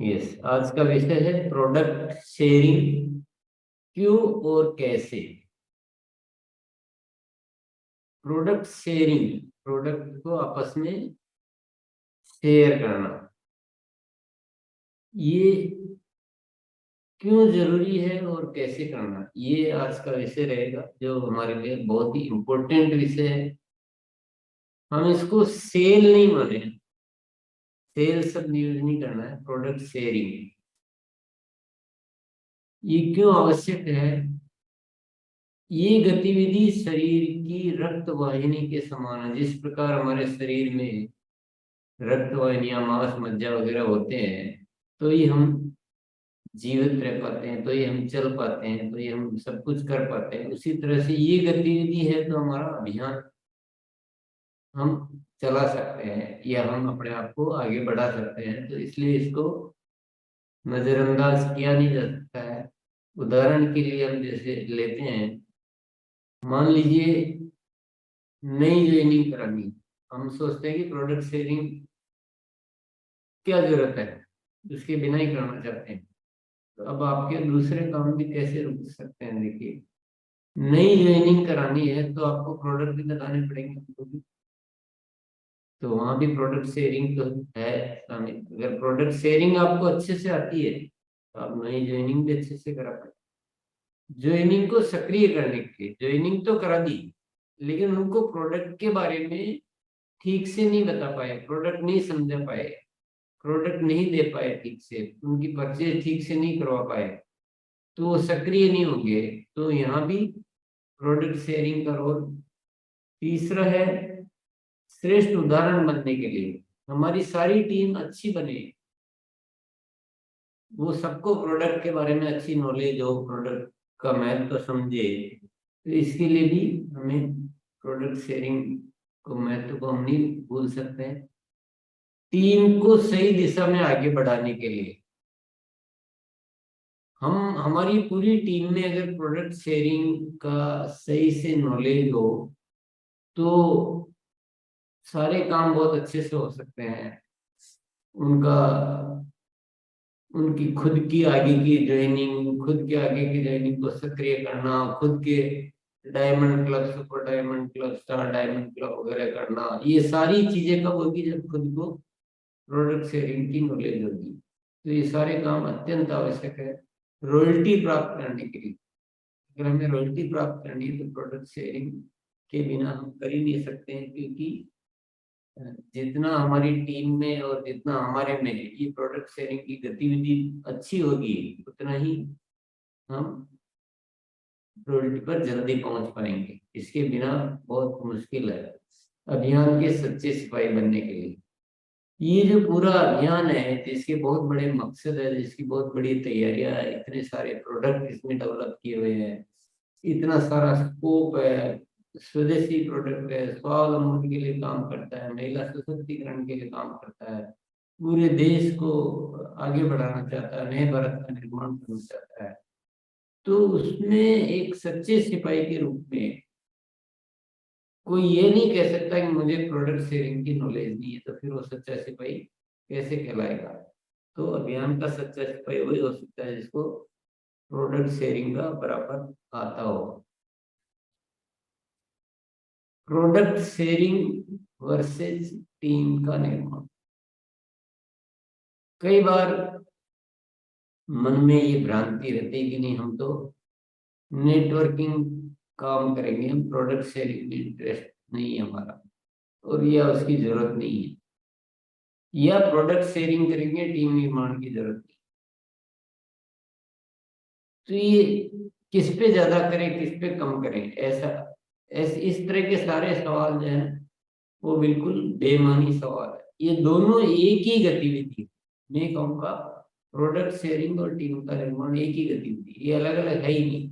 Yes, आज का विषय है प्रोडक्ट शेयरिंग। क्यों और कैसे? प्रोडक्ट शेयरिंग, प्रोडक्ट को आपस में शेयर करना, ये क्यों जरूरी है और कैसे करना, ये आज का विषय रहेगा, जो हमारे लिए बहुत ही इम्पोर्टेंट विषय है। हम इसको सेल नहीं माने, सेल शब्द यूज नहीं करना है, प्रोडक्ट शेयरिंग। ये क्यों आवश्यक है? ये गतिविधि शरीर की रक्त वाहिनी के समान है। जिस प्रकार हमारे शरीर में रक्त वाहिनियां, मांस, मज्जा वगैरह होते हैं, तो ये हम जीवित रह पाते हैं, तो ये हम चल पाते हैं, तो ये हम सब कुछ कर पाते हैं। उसी तरह से ये गतिविधि है तो हमारा अभियान हम चला सकते हैं या हम अपने आप को आगे बढ़ा सकते हैं। तो इसलिए इसको नजरअंदाज किया नहीं जा सकता है। उदाहरण के लिए हम जैसे लेते हैं, मान लीजिए नई ज्वाइनिंग करानी, हम सोचते हैं कि प्रोडक्ट शेयरिंग क्या जरूरत है, उसके बिना ही करना चाहते हैं। तो अब आपके दूसरे काम भी कैसे रुक सकते हैं? देखिए, नई ज्वाइनिंग करानी है तो आपको प्रोडक्ट भी लगाने पड़ेंगे, तो वहां भी प्रोडक्ट शेयरिंग तो है शामिल। अगर प्रोडक्ट शेयरिंग आपको अच्छे से आती है तो आप नई ज्वाइनिंग भी अच्छे से करा पाए। ज्वाइनिंग को सक्रिय करने के लिए ज्वाइनिंग तो करा दी, लेकिन उनको प्रोडक्ट के बारे में ठीक से नहीं बता पाए, प्रोडक्ट नहीं समझा पाए, प्रोडक्ट नहीं दे पाए ठीक से, उनकी परचेज ठीक से नहीं करवा पाए, तो वो सक्रिय नहीं होंगे। तो यहाँ भी प्रोडक्ट शेयरिंग का रोल। तीसरा है श्रेष्ठ उदाहरण बनने के लिए, हमारी सारी टीम अच्छी बने, वो सबको प्रोडक्ट के बारे में अच्छी नॉलेज हो, प्रोडक्ट का महत्व तो समझे। तो इसके लिए भी हमें प्रोडक्ट शेयरिंग को महत्व को हम नहीं भूल सकते हैं। टीम को सही दिशा में आगे बढ़ाने के लिए हम, हमारी पूरी टीम में अगर प्रोडक्ट शेयरिंग का सही से नॉलेज हो तो सारे काम बहुत अच्छे से हो सकते हैं। उनका, उनकी खुद की आगे की ज्वाइनिंग, खुद के आगे की ज्वाइनिंग को सक्रिय करना, खुद के diamond club, super diamond club, star diamond club वगैरह करना, ये सारी चीजें कब होगी? जब खुद को प्रोडक्ट शेयरिंग की नॉलेज होगी। तो ये सारे काम अत्यंत आवश्यक है रॉयल्टी प्राप्त करने के लिए। अगर हमें रॉयल्टी प्राप्त करनी है तो प्रोडक्ट शेयरिंग के बिना हम कर ही नहीं सकते हैं, क्योंकि जितना हमारी टीम में और जितना हमारे में ये प्रोडक्ट शेयरिंग की गतिविधि अच्छी होगी, उतना ही हम रॉयल्टी पर जल्दी पहुंच पाएंगे। इसके बिना बहुत मुश्किल है अभियान के सच्चे सिपाही बनने के लिए। ये जो पूरा अभियान है, जिसके बहुत बड़े मकसद है, जिसकी बहुत बड़ी तैयारियां है, इतने सारे प्रोडक्ट इसमें डेवलप किए हुए हैं, इतना सारा स्कोप है, स्वदेशी प्रोडक्ट है, स्वावलंबन के लिए काम करता है, महिला सशक्तिकरण के लिए काम करता है, पूरे देश को आगे बढ़ाना चाहता है, नए भारत का निर्माण करना चाहता है। तो उसमें एक सच्चे सिपाही के रूप में कोई ये नहीं कह सकता कि मुझे प्रोडक्ट शेयरिंग की नॉलेज नहीं है, तो फिर वो सच्चा सिपाही कैसे कहलाएगा? तो अभियान का सच्चा सिपाही वही हो सकता है जिसको प्रोडक्ट शेयरिंग का बराबर आता हो। प्रोडक्ट शेयरिंग वर्सेस टीम का निर्माण। कई बार मन में ये भ्रांति रहती है कि नहीं, हम तो नेटवर्किंग काम करेंगे, हम प्रोडक्ट शेयरिंग में इंटरेस्ट नहीं है हमारा, और या उसकी जरूरत नहीं है, या प्रोडक्ट शेयरिंग करेंगे, टीम निर्माण की जरूरत नहीं। तो ये किस पे ज्यादा करें, किस पे कम करें, ऐसा इस तरह के सारे सवाल जो है वो बिल्कुल बेमानी सवाल है। ये दोनों एक ही गतिविधि, मैं कहूँगा प्रोडक्ट शेयरिंग और टीम का निर्माण एक ही गतिविधि, ये अलग अलग है ही नहीं।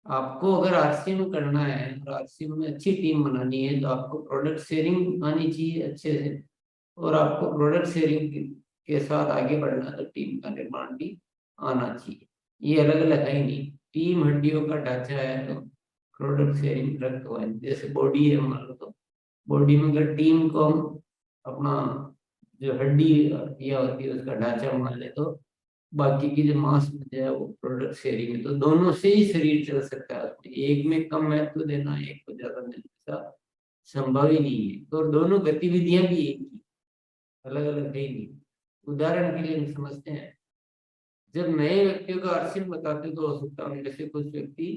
आपको अगर आरसीएम करना है और आरसीएम में अच्छी टीम बनानी है तो आपको प्रोडक्ट शेयरिंग आनी चाहिए अच्छे से, और आपको प्रोडक्ट शेयरिंग के साथ आगे बढ़ना तो टीम का निर्माण भी आना चाहिए। ये अलग अलग है ही नहीं। टीम हड्डियों का ढांचा है तो प्रोडक्ट शेयरिंग रक्त है, जैसे बॉडी है हमारा, तो बॉडी में अगर टीम को हम अपना जो हड्डियाँ होती है उसका ढांचा मान ले, तो बाकी की जो मांस मज्जा है वो प्रोडक्ट शेयरिंग है। तो दोनों से ही शरीर चल सकता है, उसमें एक में कम महत्व देना, एक को ज्यादा देना ऐसा संभव ही नहीं है। तो दोनों गतिविधियां भी एक ही, अलग अलग है ही नहीं। उदाहरण के लिए हम समझते हैं, जब नए व्यक्तियों का अर्शियन बताते तो हो सकता है उनमें से कुछ व्यक्ति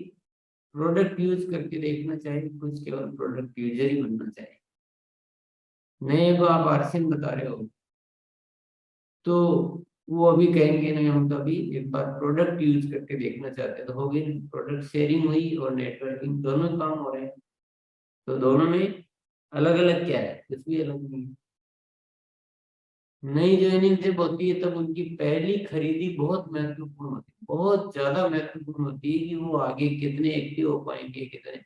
प्रोडक्ट यूज करके देखना चाहे, कुछ केवल प्रोडक्ट यूजर ही बनना चाहे। नए को आप अर्शियन बता रहे हो तो वो अभी कहेंगे नहीं, हम तो अभी एक बार प्रोडक्ट यूज करके देखना चाहते हैं, तो होगी प्रोडक्ट शेयरिंग हुई और नेटवर्किंग, दोनों काम हो रहे हैं। तो दोनों में अलग अलग क्या है, कुछ भी अलग नहीं है। नई ज्वाइनिंग जब होती है तब उनकी पहली खरीदी बहुत महत्वपूर्ण होती है, बहुत ज्यादा महत्वपूर्ण होती है कि वो आगे कितने एक्टिव हो पाएंगे, कितने।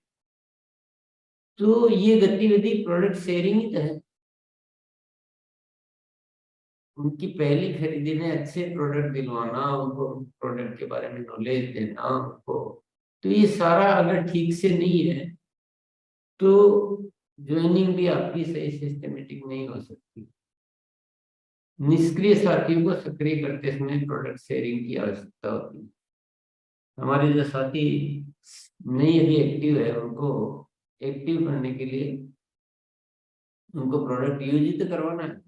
तो ये गतिविधि प्रोडक्ट शेयरिंग ही तो है। उनकी पहली खरीदी में अच्छे प्रोडक्ट दिलवाना, उनको प्रोडक्ट के बारे में नॉलेज देना उनको। तो ये सारा अगर ठीक से नहीं है तो ज्वाइनिंग भी आपकी सही सिस्टमेटिक नहीं हो सकती। निष्क्रिय साथियों को सक्रिय करते समय प्रोडक्ट शेयरिंग की आवश्यकता होती है। हमारे जो साथी नहीं अभी एक्टिव है उनको एक्टिव करने के लिए उनको प्रोडक्ट यूज ही तो करवाना है।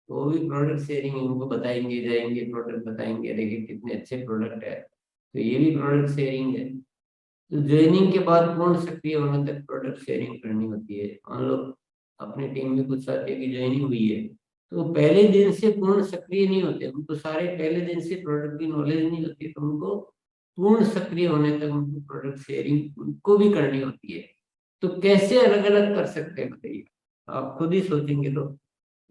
तो वो भी प्रोडक्ट शेयरिंग उनको बताएंगे, जाएंगे प्रोडक्ट बताएंगे, देखिए कितने अच्छे प्रोडक्ट है, तो ये भी प्रोडक्ट शेयरिंग है। तो ज्वाइनिंग के बाद पूर्ण सक्रिय होने तक प्रोडक्ट शेयरिंग करनी होती है। मान लो अपनी टीम में कुछ साथियों की ज्वाइनिंग हुई है, तो पहले दिन से पूर्ण सक्रिय नहीं होते, उनको सारे पहले दिन से प्रोडक्ट की नॉलेज नहीं होती, तो उनको पूर्ण सक्रिय होने तक उनको प्रोडक्ट शेयरिंग उनको भी करनी होती है। तो कैसे अलग अलग कर सकते हैं बताइए, आप खुद ही सोचेंगे तो।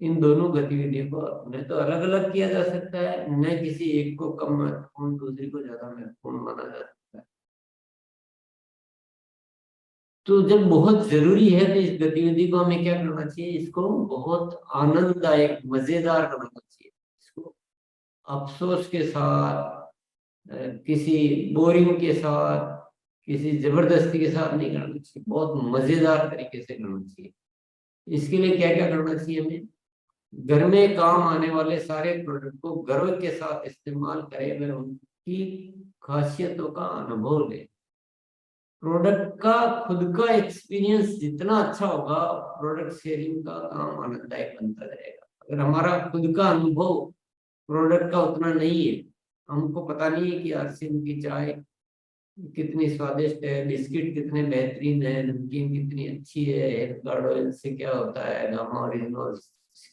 इन दोनों गतिविधियों को न तो अलग अलग किया जा सकता है, न किसी एक को कम महत्वपूर्ण दूसरी को ज्यादा महत्वपूर्ण माना जा सकता है। तो जब बहुत जरूरी है तो इस गतिविधि को हमें क्या करना चाहिए, इसको बहुत आनंददायक मजेदार बनाना चाहिए। इसको अफसोस के साथ, किसी बोरिंग के साथ, किसी जबरदस्ती के साथ नहीं करना चाहिए, बहुत मजेदार तरीके से करना चाहिए। इसके लिए क्या क्या करना चाहिए हमें, घर में काम आने वाले सारे प्रोडक्ट को गर्व के साथ इस्तेमाल करें, वह उनकी खासियतों का अनुभव लें। प्रोडक्ट का खुद का एक्सपीरियंस जितना अच्छा होगा, प्रोडक्ट शेयरिंग का काम आनंददायक बनता जाएगा। अगर हमारा खुद का अनुभव प्रोडक्ट का उतना नहीं है, हमको पता नहीं है कि आरसीएम की चाय कितनी स्वादिष्ट है, बिस्किट कितने बेहतरीन है, नमकीन कितनी अच्छी है, हेल्थ गार्ड ऑयल से क्या होता है, गामा ओरिजिनल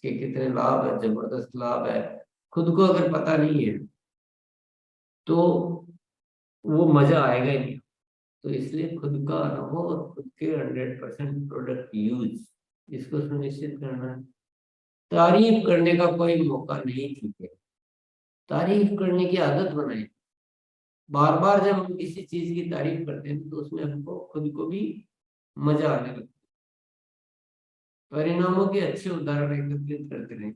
के कितने लाभ है, जबरदस्त लाभ है, खुद को अगर पता नहीं है तो वो मजा आएगा ही नहीं। तो इसलिए खुद का अनुभव और खुद के 100% प्रोडक्ट यूज, इसको सुनिश्चित करना है। तारीफ करने का कोई मौका नहीं, ठीक है, तारीफ करने की आदत बनाए। बार बार जब हम किसी चीज की तारीफ करते हैं तो उसमें हमको खुद को भी मजा आने लगता है। परिणामों के अच्छे उदाहरण एकत्रित करते रहे।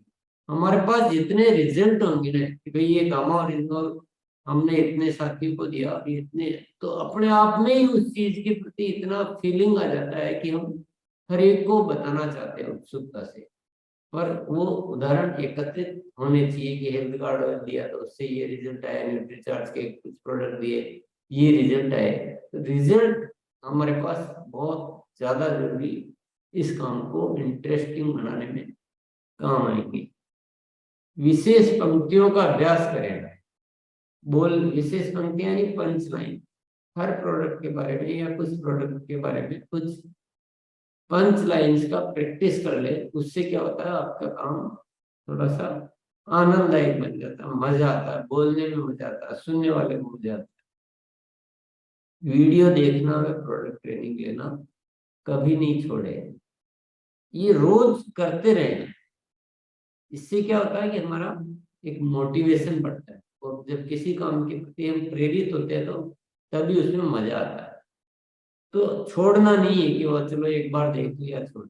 हमारे पास जितने रिजल्ट होंगे ना कि भाई ये गामा ओरिजिनल हमने इतने साथियों को दिया, अभी इतने, तो अपने आप में ही उस चीज के प्रति इतना फीलिंग आ जाता है कि हम हर एक को बताना चाहते हैं उत्सुकता से। पर वो उदाहरण एकत्रित होने चाहिए कि हेल्थ कार्ड दिया तो उससे ये रिजल्ट आया, न्यूट्रीचार्ज के कुछ प्रोडक्ट दिए ये रिजल्ट आए। तो रिजल्ट हमारे पास बहुत ज्यादा जरूरी, इस काम को इंटरेस्टिंग बनाने में काम आएंगे। विशेष पंक्तियों का अभ्यास करें। बोल विशेष पंक्तियां यानी पंच लाइन, हर प्रोडक्ट के बारे में या कुछ प्रोडक्ट के बारे में कुछ पंच लाइन्स का प्रैक्टिस कर ले। उससे क्या होता है, आपका काम थोड़ा सा आनंददायक बन जाता है, मजा आता है, बोलने में मजा आता है, सुनने वाले को मजा आता है। वीडियो देखना व प्रोडक्ट ट्रेनिंग लेना कभी नहीं छोड़े, ये रोज करते रहे। इससे क्या होता है कि हमारा एक मोटिवेशन बढ़ता है, और जब किसी काम के प्रति हम प्रेरित होते हैं तो तभी उसमें मजा आता है। तो छोड़ना नहीं है कि वो चलो एक बार देख लिया छोड़,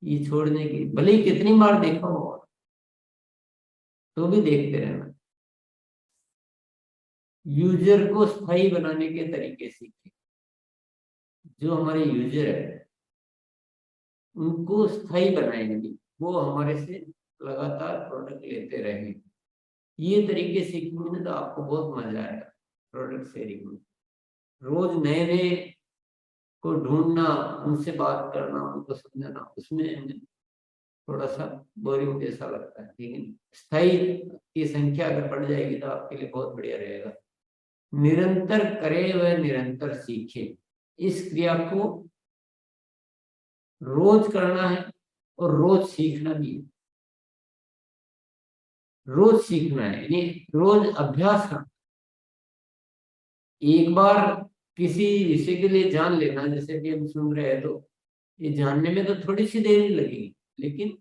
ये छोड़ने की भले ही कितनी बार देखा हो तो भी देखते रहना। यूजर को स्थायी बनाने के तरीके सीखे। जो हमारे यूजर है उनको स्थायी बनाएंगे, वो हमारे से लगातार प्रोडक्ट लेते रहें। ये तरीके सीखेंगे ना तो आपको बहुत मजा आएगा प्रोडक्ट शेयरिंग में। रोज नए नए को ढूंढना, उनसे बात करना, उनको समझाना, उसमें थोड़ा सा बोरिंग जैसा लगता है। लेकिन स्थायी की संख्या अगर बढ़ जाएगी तो आपके लिए बहुत बढ़िया रहेगा। निरंतर करे व निरंतर सीखे, इस क्रिया को रोज करना है और रोज सीखना भी है। रोज सीखना है यानी रोज अभ्यास करना। एक बार किसी विषय के लिए जान लेना, जैसे कि हम सुन रहे हैं, तो ये जानने में तो थोड़ी सी देर ही लगेगी, लेकिन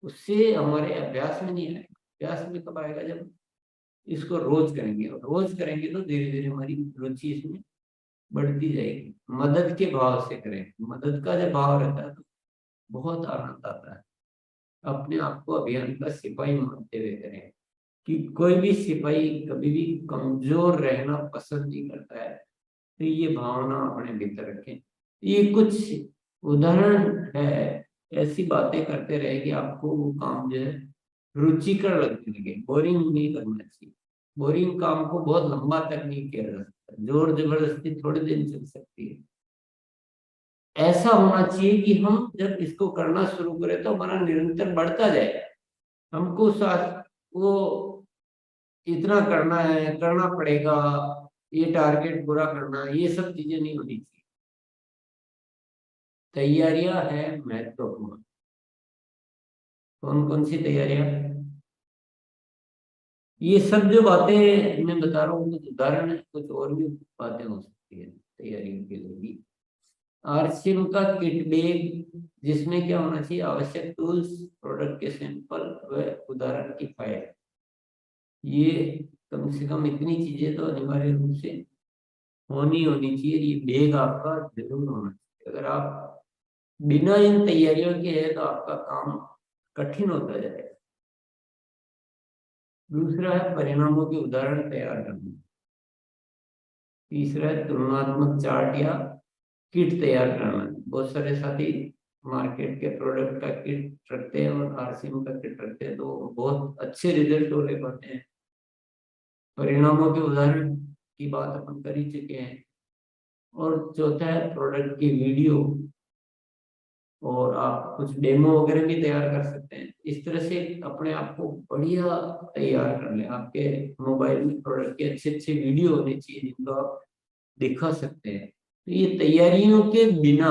उससे हमारे अभ्यास में नहीं आएगा। अभ्यास में कब आएगा? जब इसको रोज करेंगे, और रोज करेंगे तो धीरे धीरे हमारी रुचि इसमें बढ़ती जाएगी। मदद के भाव से करें, मदद का जब भाव रहता है तो बहुत आनंद आता है। अपने आप को अभियान का सिपाही मानते हुए करें, कि कोई भी सिपाही कभी भी कमजोर रहना पसंद नहीं करता है। तो ये भावना अपने भीतर रखें। ये कुछ उदाहरण है, ऐसी बातें करते रहे कि आपको वो काम जो है रुचिकर लगने लगे। बोरिंग नहीं करना चाहिए। बोरिंग काम को बहुत लंबा तक नहीं किया जा सकता, जोर जबरदस्ती थोड़े दिन चल सकती है। ऐसा होना चाहिए कि हम जब इसको करना शुरू करें तो हमारा निरंतर बढ़ता जाए। हमको साथ वो इतना करना है, करना पड़ेगा, ये टारगेट पूरा करना है, ये सब चीजें नहीं होनी चाहिए। तैयारियां है महत्वपूर्ण। कौन कौन सी तैयारियां? ये सब जो बातें मैं बता रहा हूँ कुछ उदाहरण है, कुछ और भी बातें हो सकती है तैयारियों के लिए भी। आरसीएम का किट बैग, जिसमें क्या होना चाहिए? आवश्यक टूल्स, प्रोडक्ट के सैंपल व उदाहरण की फाइल। ये कम से कम इतनी चीजें तो अनिवार्य रूप से होनी होनी चाहिए। ये बैग आपका जरूर होना चाहिए। अगर आप बिना इन तैयारियों के है तो आपका काम कठिन होता जाएगा। दूसरा है परिणामों के उदाहरण तैयार करना। तीसरा है तुलनात्मक चार्ट या किट तैयार करना। बहुत सारे साथी मार्केट के प्रोडक्ट का किट रखते हैं और आरसीएम का किट रखते हैं, तो बहुत अच्छे रिजल्ट हो रहे पाते हैं। परिणामों के उदाहरण की बात अपन कर ही चुके हैं। और चौथा है प्रोडक्ट की वीडियो, और आप कुछ डेमो वगैरह भी तैयार कर सकते हैं। इस तरह से अपने आप को बढ़िया तैयार कर लें। आपके मोबाइल में प्रोडक्ट के अच्छे अच्छे वीडियो होने चाहिए जिनको आप दिखा सकते हैं। तो ये तैयारियों के बिना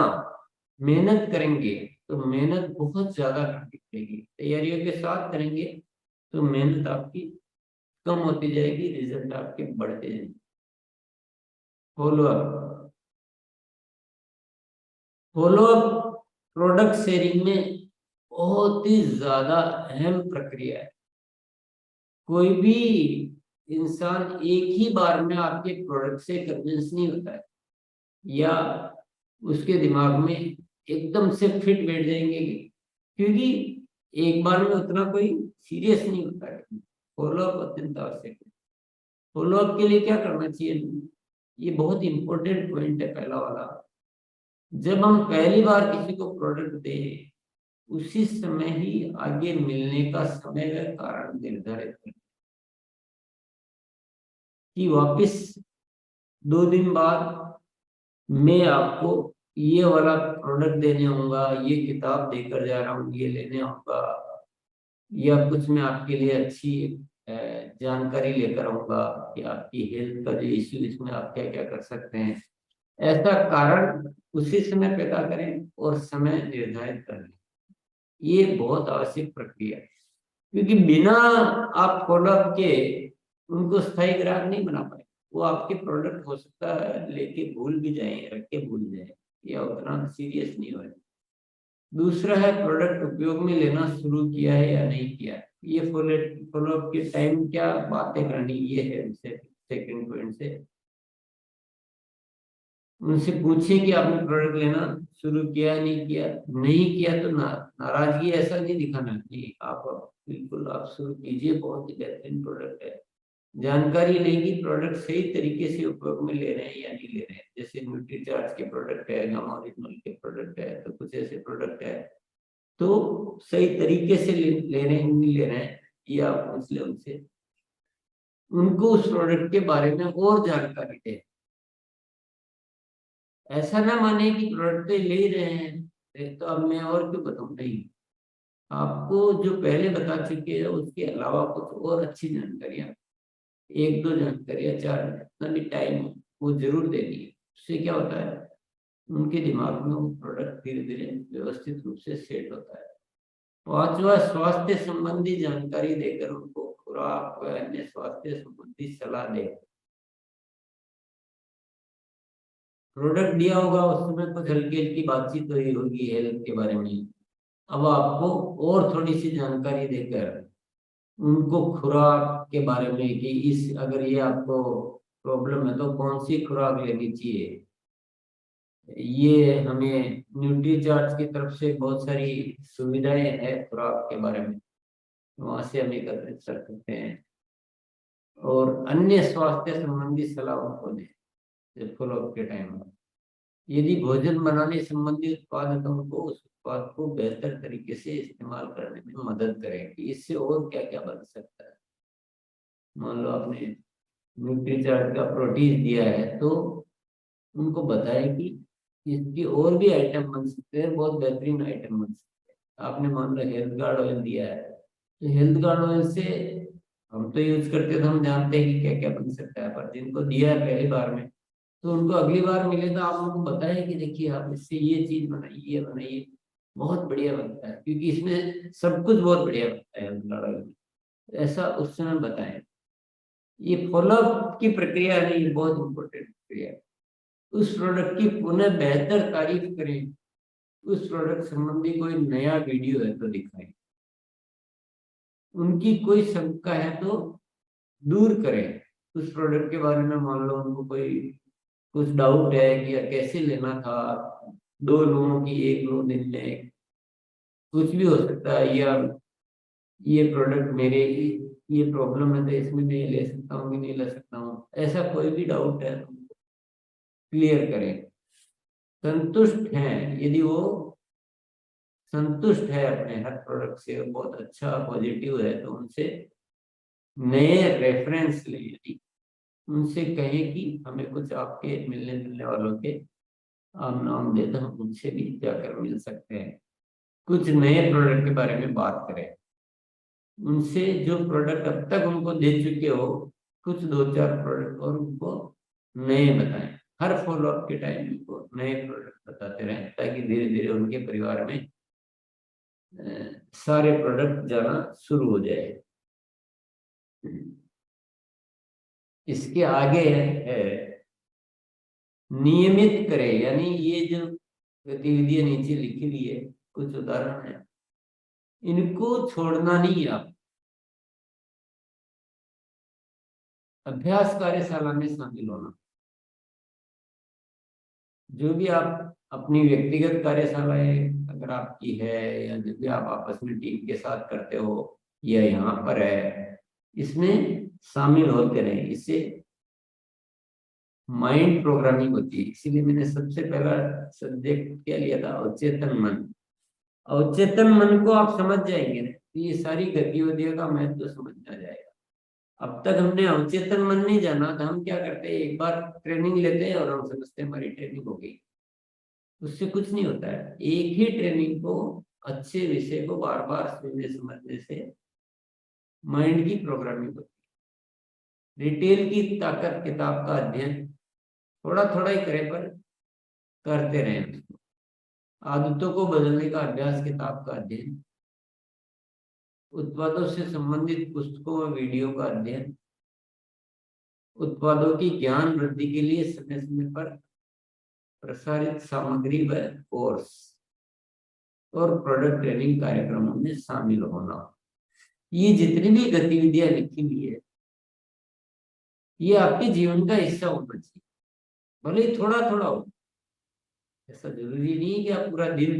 मेहनत करेंगे तो मेहनत बहुत ज्यादा करनी पड़ेगी। तैयारियों के साथ करेंगे तो मेहनत आपकी कम होती जाएगी, रिजल्ट आपके बढ़ते जाएंगे। Follow up, follow up product sharing में बहुत ही ज्यादा अहम प्रक्रिया है। कोई भी इंसान एक ही बार में आपके प्रोडक्ट से कन्विंस नहीं होता है, या उसके दिमाग में एकदम से फिट बैठ जाएंगे, क्योंकि एक बार में उतना कोई सीरियस नहीं होता है। फॉलो अप अत्यंत आवश्यक है। फॉलो अप के लिए क्या करना चाहिए? ये बहुत इंपॉर्टेंट पॉइंट है पहला वाला। जब हम पहली बार किसी को प्रोडक्ट दें, उसी समय ही आगे मिलने का समय व कारण निर्धारित करें, कि वापस 2 दिन बाद मैं आपको ये वाला प्रोडक्ट देने आऊंगा, ये किताब देकर जा रहा हूँ, ये लेने आऊंगा, या कुछ मैं आपके लिए अच्छी अ, जानकारी लेकर आऊंगा कि आपकी हेल्थ का जो इश्यू, इसमें आप क्या क्या कर सकते हैं। ऐसा कारण उसी समय पैदा करें और समय निर्धारित करें। ये बहुत आवश्यक प्रक्रिया है, क्योंकि बिना आप फॉलोअप के उनको स्थायी ग्राहक नहीं बना पाए। वो आपके प्रोडक्ट हो सकता है लेके भूल भी जाए, रख के भूल जाए, या उतना सीरियस नहीं हो। दूसरा है प्रोडक्ट उपयोग में लेना शुरू किया है या नहीं किया है। ये फॉलोअप के टाइम क्या बातें करनी, ये है उनसे सेकंड पॉइंट से। उनसे पूछिए कि आपने प्रोडक्ट लेना शुरू किया नहीं किया। नहीं किया तो नाराजगी ऐसा नहीं दिखाना कि आप बिल्कुल आप शुरू कीजिए, बहुत ही बेहतरीन प्रोडक्ट है। जानकारी लेगी प्रोडक्ट सही तरीके से उपयोग में ले रहे हैं या नहीं ले रहे हैं। जैसे न्यूट्रीचार्ज के प्रोडक्ट है, गामा ओरिजिनल के प्रोडक्ट है, तो कुछ ऐसे प्रोडक्ट है तो सही तरीके से ले रहे हैं नहीं ले रहे हैं, ये आप पूछ ले उनसे। उनको उस प्रोडक्ट के बारे में और जानकारी दे। ऐसा ना माने कि प्रोडक्ट तो ले ही रहे हैं तो अब मैं और क्यों बताऊं, नहीं। आपको जो पहले बता चुके हैं उसके अलावा कुछ और अच्छी जानकारियां, एक दो जानकारियां, चार, जितना भी टाइम हो वो जरूर देनी है। उससे क्या होता है, उनके दिमाग में वो प्रोडक्ट धीरे धीरे व्यवस्थित रूप से सेट होता है। पांचवा, स्वास्थ्य संबंधी जानकारी देकर उनको खुराक व अन्य स्वास्थ्य संबंधी सलाह दे। प्रोडक्ट दिया होगा उस समय कुछ हल्की हल्की बातचीत हुई होगी हेल्थ के बारे में, अब आपको और थोड़ी सी जानकारी देकर उनको खुराक के बारे में कि इस अगर ये आपको प्रॉब्लम है तो कौन सी खुराक लेनी चाहिए। ये हमें न्यूट्री चार्ट की तरफ से बहुत सारी सुविधाएं हैं खुराक के बारे में, वहां से हम एकत्रित कर सकते हैं। और अन्य स्वास्थ्य संबंधी सलाह उनको दें फॉलोअप के टाइम में। यदि भोजन बनाने संबंधी उत्पाद है तो उनको उस उत्पाद को बेहतर तरीके से इस्तेमाल करने में मदद करें कि इससे और क्या क्या बन सकता है। मान लो आपने न्यूट्रीचार्ट का प्रोटीन दिया है तो उनको बताएं कि इसकी और भी आइटम बन सकते हैं, बहुत बेहतरीन आइटम बन सकते हैं। आपने मान लो हेल्थ गार्ड ऑयल दिया है तो हेल्थ गार्ड ऑयल से हम तो यूज करते हैं तो हम जानते हैं कि क्या क्या बन सकता है, पर जिनको दिया है पहली बार में तो उनको अगली बार मिले तो आप उनको बताएं कि देखिए आप इससे ये चीज बनाइए, ये बनाइए, बहुत बढ़िया बनता है, क्योंकि इसमें सब कुछ बहुत बढ़िया बनता है हेल्थ गार्ड ऑयल में। ऐसा उस समय बताएं। ये फॉलोअप की प्रक्रिया नहीं, ये बहुत इंपॉर्टेंट प्रक्रिया है। उस प्रोडक्ट की पुनः बेहतर तारीफ करें, उस प्रोडक्ट संबंधी कोई नया वीडियो है तो दिखाएं, उनकी कोई शंका है तो दूर करें। उस प्रोडक्ट के बारे में मान लो उनको कोई कुछ डाउट है कि यार कैसे लेना था, दो लोगों की एक लोग दिन में, कुछ भी हो सकता है, या ये प्रोडक्ट मेरे ये प्रॉब्लम है तो इसमें मैं ले सकता हूँ कि नहीं ले सकता हूँ, ऐसा कोई भी डाउट है तो क्लियर करें। संतुष्ट हैं, यदि वो संतुष्ट है अपने हर प्रोडक्ट से, बहुत अच्छा पॉजिटिव है, तो उनसे नए रेफरेंस लें। यदि उनसे कहें कि हमें कुछ आपके मिलने जुलने वालों के आप नाम दे तो हम उनसे भी जाकर मिल सकते हैं, कुछ नए प्रोडक्ट के बारे में बात करें। उनसे जो प्रोडक्ट अब तक उनको दे चुके हो कुछ दो चार प्रोडक्ट और उनको नए बताएं। हर फॉलोअप के टाइम उनको नए प्रोडक्ट बताते रहें ताकि धीरे धीरे उनके परिवार में सारे प्रोडक्ट जाना शुरू हो जाए। इसके आगे है नियमित करें, यानी ये जो गतिविधियां नीचे लिखी हुई है कुछ उदाहरण है, इनको छोड़ना नहीं है। आप अभ्यास कार्यशाला में शामिल होना, जो भी आप अपनी व्यक्तिगत कार्यशालाएं अगर आपकी है या जो भी आप आपस में टीम के साथ करते हो या यहाँ पर है, इसमें शामिल होते रहे। इससे माइंड प्रोग्रामिंग होती है। इसीलिए मैंने सबसे पहला सब्जेक्ट क्या लिया था, अवचेतन मन। अवचेतन मन को आप समझ जाएंगे ना तो ये सारी गतिविधियों का महत्व तो समझ में आ जाएगा। अब तक हमने अवचेतन मन नहीं जाना तो हम क्या करते हैं, एक बार ट्रेनिंग लेते हैं और हम समझते हैं हमारी ट्रेनिंग हो गई। उससे कुछ नहीं होता है। एक ही ट्रेनिंग को, अच्छे विषय को बार बार सुनने समझने से माइंड की प्रोग्रामिंग होती है। रिटेल की ताकत किताब का अध्ययन थोड़ा थोड़ा ही करें पर करते रहें उसको। आदतों को बदलने का अभ्यास किताब का अध्ययन, उत्पादों से संबंधित पुस्तकों व वीडियो का अध्ययन, उत्पादों की ज्ञान वृद्धि के लिए समय समय पर प्रसारित सामग्री व कोर्स और प्रोडक्ट ट्रेनिंग कार्यक्रमों में शामिल होना। ये जितनी भी गतिविधियां लिखी हुई है ये आपके जीवन का हिस्सा होना चाहिए, भले ही थोड़ा थोड़ा हो। ऐसा जरूरी नहीं है कि आप पूरा दिन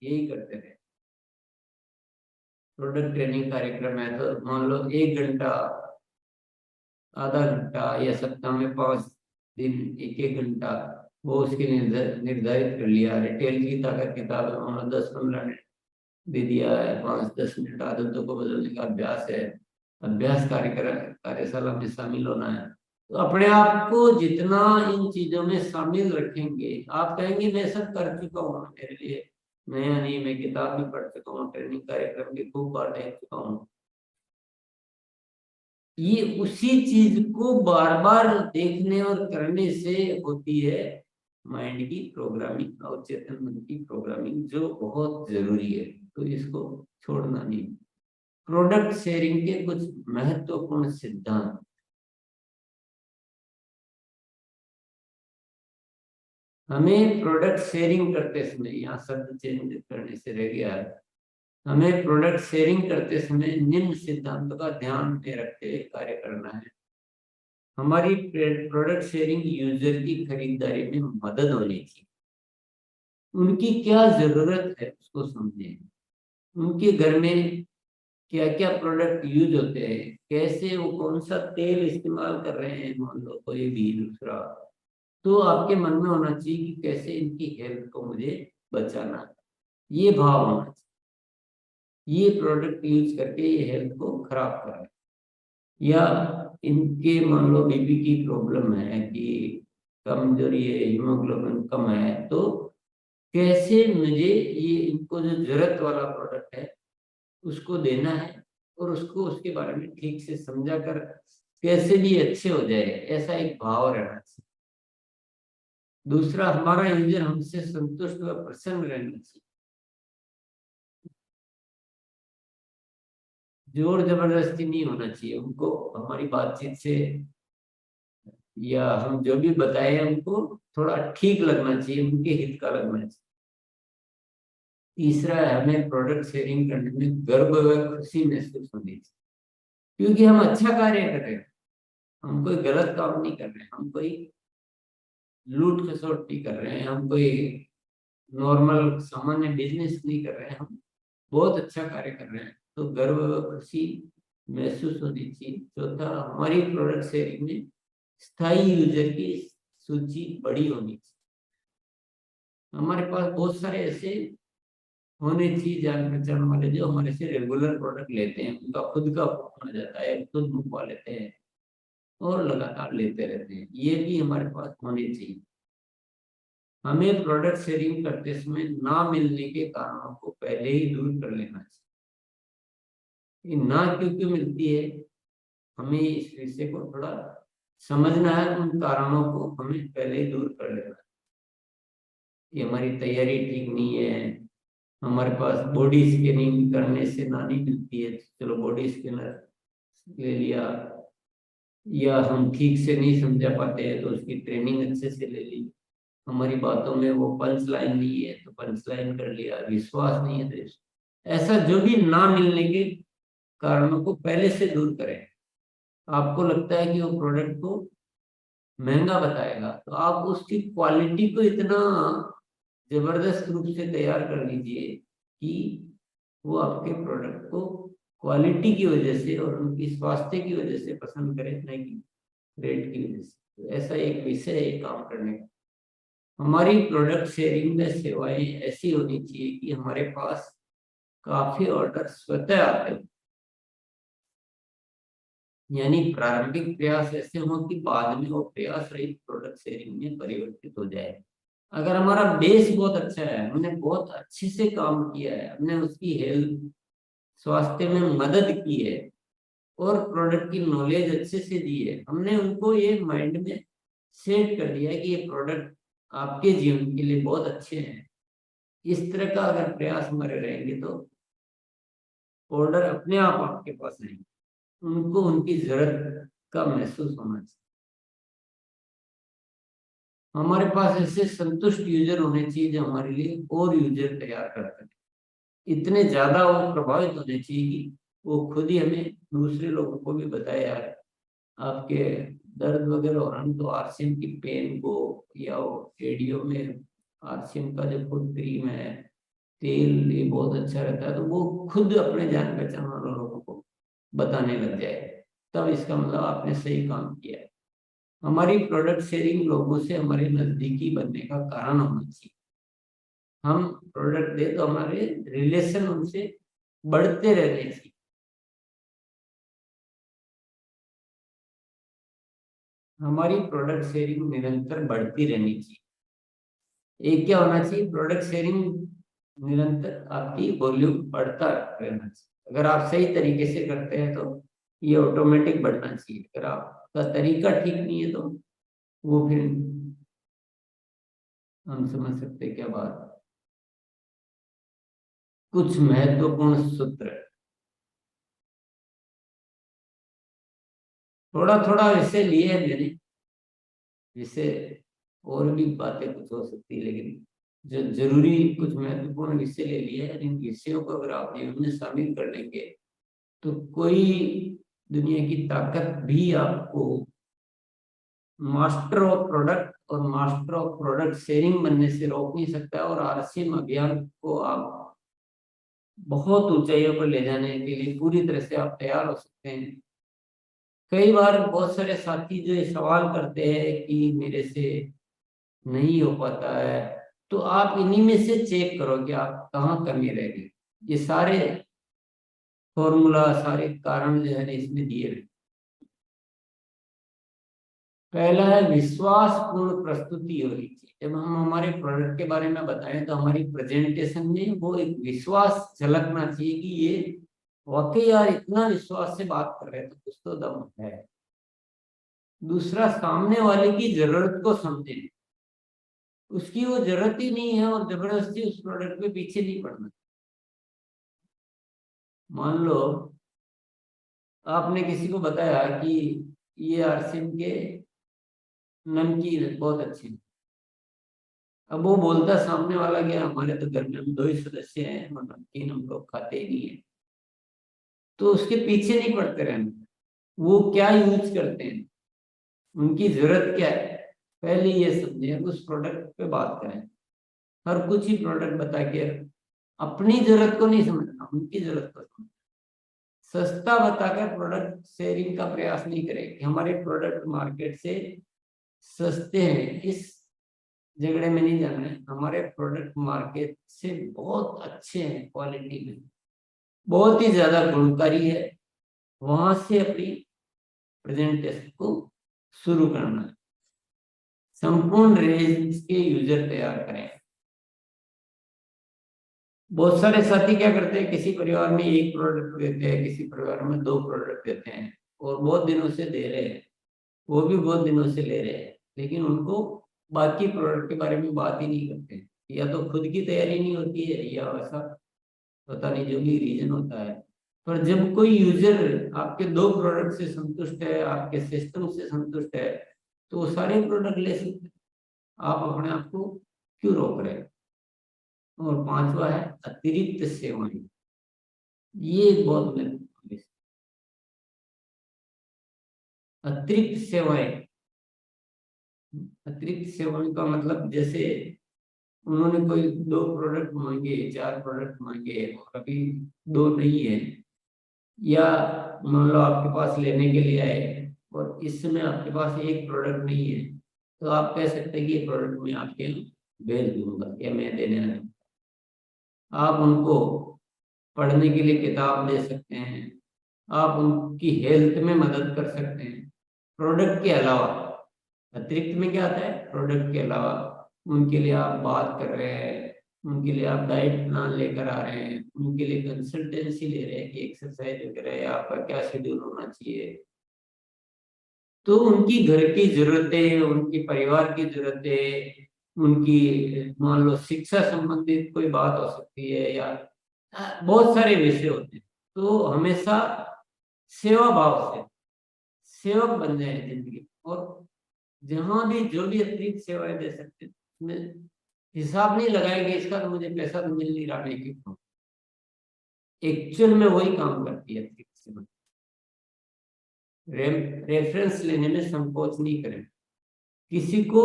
यही करते रहे। प्रोडक्ट ट्रेनिंग कार्यक्रम है तो मान लो 1 घंटा, आधा घंटा, या सप्ताह में 5 दिन 1 1 घंटा, वो उसके निर्धारित कर लिया। रिटेल की ताकत किताब है मान लो 10 15 मिनट, दे दिया है, 5-10 मिनट आदतों को बदलने का अभ्यास है, अभ्यास कार्यशाला में शामिल होना है। तो अपने आप को जितना इन चीजों में शामिल रखेंगे, आप कहेंगे मैं सब कर चुका हूँ, मेरे लिए नया नहीं, मैं किताब भी पढ़ चुका हूँ, ट्रेनिंग कार्यक्रम भी खूब बार देख चुका हूँ। ये उसी चीज को बार बार देखने और करने से होती है माइंड की प्रोग्रामिंग, अवचेतन मन की प्रोग्रामिंग, जो बहुत जरूरी है। तो इसको छोड़ना नहीं। प्रोडक्ट शेयरिंग के कुछ महत्वपूर्ण सिद्धांत। हमें प्रोडक्ट शेयरिंग करते समय, यहाँ शब्द चेंज करने से रह गया है, हमें प्रोडक्ट शेयरिंग करते समय निम्न सिद्धांतों का ध्यान में रखते हुए कार्य करना है। हमारी प्रोडक्ट शेयरिंग यूजर की खरीदारी में मदद होनी चाहिए। उनकी क्या जरूरत है उसको समझें, उनके घर में क्या क्या प्रोडक्ट यूज होते हैं, कैसे वो कौन सा तेल इस्तेमाल कर रहे हैं, मान लो कोई भी दूसरा, तो आपके मन में होना चाहिए कि कैसे इनकी हेल्थ को मुझे बचाना है। ये भाव होना चाहिए, ये प्रोडक्ट यूज करके ये हेल्थ को खराब कर रहे हैं, या इनके मान लो बीपी की प्रॉब्लम है कि कमजोरी है, हीमोग्लोबिन कम है, तो कैसे मुझे ये इनको जो जरूरत वाला प्रोडक्ट है उसको देना है, और उसको उसके बारे में ठीक से समझा कर कैसे भी अच्छे हो जाए, ऐसा एक भाव रहना चाहिए। दूसरा, हमारा यूजर हमसे संतुष्ट व प्रसन्न रहना चाहिए। जोर जबरदस्ती नहीं होना चाहिए उनको, हमारी बातचीत से या हम जो भी बताए उनको थोड़ा ठीक लगना चाहिए, उनके हित का लगना चाहिए। तीसरा है, हमें प्रोडक्ट शेयरिंग करने में गर्व व खुशी महसूस होनी चाहिए, क्योंकि हम अच्छा कार्य कर रहे हैं, हम कोई गलत काम नहीं कर रहे हैं, हम कोई लूट खसोट नहीं कर रहे हैं, हम कोई नॉर्मल सामान्य बिजनेस नहीं कर रहे हैं, हम बहुत अच्छा कार्य कर रहे हैं, तो गर्व व खुशी महसूस होनी चाहिए। चौथा, हमारी प्रोडक्ट शेयरिंग में स्थायी यूजर की सूची बड़ी होनी चाहिए। हमारे पास बहुत सारे ऐसे होने चाहिए जान पहचान वाले जो हमारे से रेगुलर प्रोडक्ट लेते हैं, उनका खुद का फोन आ जाता है, खुद बुकवा लेते हैं और लगातार लेते रहते हैं, ये भी हमारे पास होने चाहिए। हमें प्रोडक्ट शेयरिंग करते समय ना मिलने के कारणों को पहले ही दूर कर लेना चाहिए। ये ना क्यों क्यों मिलती है, हमें इस विषय को थोड़ा समझना है, उन कारणों को हमें पहले ही दूर कर लेना है। कि हमारी तैयारी ठीक नहीं है, हमारे पास बॉडी स्कैनिंग करने से ना नहीं मिलती है, चलो बॉडी स्कैनर ले लिया, या हम ठीक से नहीं समझा पाते हैं तो उसकी ट्रेनिंग अच्छे से ले ली, हमारी बातों में वो पंच लाइन नहीं है तो पंच लाइन कर लिया, विश्वास नहीं है तो ऐसा जो भी ना मिलने के कारणों को पहले से दूर करें। आपको लगता है कि वो प्रोडक्ट को महंगा बताएगा, तो आप उसकी क्वालिटी को इतना जबरदस्त रूप से तैयार कर लीजिए कि वो आपके प्रोडक्ट को क्वालिटी की वजह से और उनकी स्वास्थ्य की वजह से पसंद करें, नहीं कि रेट की वजह से। तो ऐसा एक विषय है काम करने का। हमारी प्रोडक्ट शेयरिंग में सेवाएं ऐसी होनी चाहिए कि हमारे पास काफी ऑर्डर स्वतः आते हो, यानी प्रारंभिक प्रयास ऐसे हो कि बाद में वो प्रयास रहित प्रोडक्ट शेयरिंग में परिवर्तित हो जाए। अगर हमारा बेस बहुत अच्छा है, हमने बहुत अच्छे से काम किया है, हमने उसकी हेल्थ स्वास्थ्य में मदद की है और प्रोडक्ट की नॉलेज अच्छे से दी है, हमने उनको ये माइंड में सेट कर दिया है कि ये प्रोडक्ट आपके जीवन के लिए बहुत अच्छे हैं, इस तरह का अगर प्रयास हमारे रहेंगे तो ऑर्डर अपने आप आपके पास आएंगे। उनको उनकी जरूरत का महसूस होना चाहिए। हमारे पास ऐसे संतुष्ट यूजर होने चाहिए जो हमारे लिए और यूजर तैयार करते हैं, इतने ज्यादा वो प्रभावित होने चाहिए कि वो खुद ही हमें दूसरे लोगों को भी बताए, यार आपके दर्द वगैरह हो रहा है तो आरसीएम की पेन को, या वो एडियो में आरसीएम का जो फुट क्रीम है, तेल, ये बहुत अच्छा रहता है, तो वो खुद अपने जान पहचान वाले लोगों को बताने लग जाए, तब इसका मतलब आपने सही काम किया है। हमारी प्रोडक्ट शेयरिंग लोगों से हमारे नजदीकी बनने का कारण होना चाहिए। हम प्रोडक्ट दे तो हमारे रिलेशन उनसे बढ़ते रहने चाहिए। हमारी प्रोडक्ट शेयरिंग निरंतर बढ़ती रहनी चाहिए। एक क्या होना चाहिए, प्रोडक्ट शेयरिंग निरंतर आपकी वॉल्यूम बढ़ता रहना चाहिए। अगर आप सही तरीके से करते हैं तो ये ऑटोमेटिक बढ़ना चाहिए। अगर आपका तरीका ठीक नहीं है तो वो फिर हम समझ सकते हैं क्या बात। कुछ महत्वपूर्ण सूत्र, थोड़ा थोड़ा विषय लिए है मैंने, विषय और भी बातें कुछ हो सकती है, लेकिन जो जरूरी कुछ महत्वपूर्ण विषय ले लिए हैं। इन विषयों को अगर आप जीवन में शामिल कर लेंगे तो कोई दुनिया की ताकत भी आपको मास्टर ऑफ प्रोडक्ट और मास्टर ऑफ प्रोडक्ट शेयरिंग बनने से रोक नहीं सकता है। और आरसीएम अभियान को आप बहुत ऊंचाइयों पर ले जाने के लिए पूरी तरह से आप तैयार हो सकते हैं। कई बार बहुत सारे साथी जो ये सवाल करते हैं कि मेरे से नहीं हो पाता है, तो आप इन्हीं में से चेक करो कि आप कहाँ कमी रह गई। ये सारे फॉर्मूला, सारे कारण जो है ना इसमें दिए हुए। पहला है विश्वास पूर्ण प्रस्तुति होनी चाहिए। जब हम हमारे प्रोडक्ट के बारे में बताएं तो हमारी प्रेजेंटेशन में वो एक विश्वास झलकना चाहिए कि ये वाकई यार इतना विश्वास से बात कर रहे हैं तो कुछ तो दम है। दूसरा, सामने वाले की जरूरत को समझें। उसकी वो जरूरत ही नहीं है और जबरदस्ती उस प्रोडक्ट पे पीछे नहीं पड़ना। मान लो आपने किसी को बताया कि ये आरसिम के नमकीन बहुत अच्छे हैं। अब वो बोलता सामने वाला, गया हमारे तो घर में हम दो ही सदस्य हैं और नमकीन हम लोग खाते ही नहीं है, तो उसके पीछे नहीं पड़ते रहना। वो क्या यूज करते हैं, उनकी जरूरत क्या है, पहले ये समझें, उस प्रोडक्ट पे बात करें। हर कुछ ही प्रोडक्ट बता के अपनी जरूरत को नहीं समझना, उनकी जरूरत को समझना। सस्ता बताकर प्रोडक्ट शेयरिंग का प्रयास नहीं करें कि हमारे प्रोडक्ट मार्केट से सस्ते हैं, इस झगड़े में नहीं जाना है। हमारे प्रोडक्ट मार्केट से बहुत अच्छे हैं, क्वालिटी में बहुत ही ज्यादा गुणकारी है। वहां से अपनी प्रेजेंटेशन को शुरू करना है। संपूर्ण रेंज के यूजर तैयार करें। बहुत सारे साथी क्या करते हैं, किसी परिवार में एक प्रोडक्ट देते हैं, किसी परिवार में दो प्रोडक्ट देते हैं और बहुत दिनों से दे रहे हैं, वो भी बहुत दिनों से ले रहे हैं, लेकिन उनको बाकी प्रोडक्ट के बारे में बात ही नहीं करते। या तो खुद की तैयारी नहीं होती है या वैसा पता नहीं, जो भी रीजन होता है। पर जब कोई यूजर आपके दो प्रोडक्ट से संतुष्ट है, आपके सिस्टम से संतुष्ट है, तो वो सारे प्रोडक्ट ले सकते हैं। आप अपने आप को क्यों रोक रहे हैं। और पांचवा है अतिरिक्त सेवाएं। ये एक बहुत महत्वपूर्ण विषय। अतिरिक्त सेवाएं, अतिरिक्त सेवाएं का मतलब जैसे उन्होंने कोई दो प्रोडक्ट मांगे, चार प्रोडक्ट मांगे और अभी दो नहीं है, या मान लो आपके पास लेने के लिए आए और इस समय आपके पास एक प्रोडक्ट नहीं है, तो आप कह सकते हैं कि ये प्रोडक्ट मैं आपके यहाँ भेज दूंगा या मैं देने आया हूं। आप उनको पढ़ने के लिए किताब दे सकते हैं, आप उनकी हेल्थ में मदद कर सकते हैं। प्रोडक्ट के अलावा अतिरिक्त में क्या आता है, प्रोडक्ट के अलावा उनके लिए आप बात कर रहे हैं, उनके लिए आप डाइट प्लान लेकर आ रहे हैं, उनके लिए कंसल्टेंसी ले रहे हैं कि एक्सरसाइज वगैरह आपका क्या शेड्यूल होना चाहिए। तो उनकी घर की जरूरतें, उनकी परिवार की जरूरतें, उनकी मान लो शिक्षा संबंधित कोई बात हो सकती है, या बहुत सारे विषय होते हैं। तो हमेशा सेवा भाव से सेवक बन जाए जिंदगी। और जहां भी जो भी अतिरिक्त सेवाएं दे सकते हैं उसमें हिसाब नहीं लगाएंगे इसका तो मुझे पैसा तो मिल नहीं रहा, मैं क्यों करूं। एक्चुअल में वही काम करती है अतिरिक्त सेवा। रेफरेंस लेने में संकोच नहीं करें। किसी को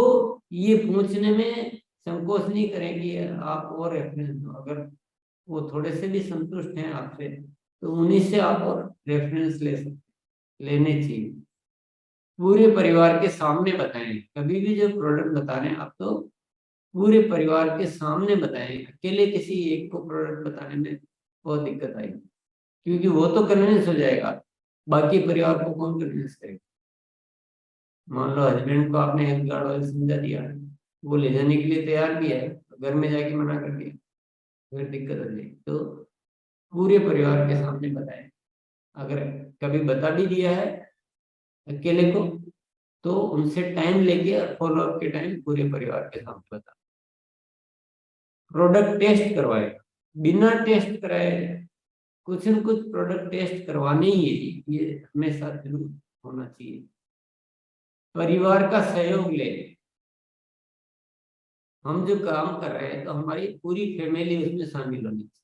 ये पूछने में संकोच नहीं करें कि आप और रेफरेंस दो। अगर वो थोड़े से भी संतुष्ट हैं आपसे तो उन्हीं से आप और रेफरेंस ले सकते, लेने चाहिए। पूरे परिवार के सामने बताएं। कभी भी जो प्रोडक्ट बता रहे हैं आप तो पूरे परिवार के सामने बताएं। अकेले किसी एक को प्रोडक्ट बताने में बहुत दिक्कत आएगी, क्योंकि वो तो कन्विंस हो जाएगा, बाकी परिवार को कौन कन्विंस करेगा। मान लो हस्बैंड को आपने हेल्थ कार्ड वाले समझा दिया, वो ले जाने के लिए तैयार भी है, घर में जाके मना कर दिया, फिर दिक्कत हो जाएगी। तो पूरे परिवार के सामने बताएं। अगर कभी बता भी दिया है अकेले को, तो उनसे टाइम लेके और फॉलो अप के टाइम पूरे परिवार के सामने बता। प्रोडक्ट टेस्ट करवाए, बिना टेस्ट कराए कुछ न कुछ प्रोडक्ट टेस्ट करवाने ही है, ये हमेशा जरूर होना चाहिए। परिवार का सहयोग ले। हम जो काम कर रहे हैं तो हमारी पूरी फैमिली उसमें शामिल होनी चाहिए।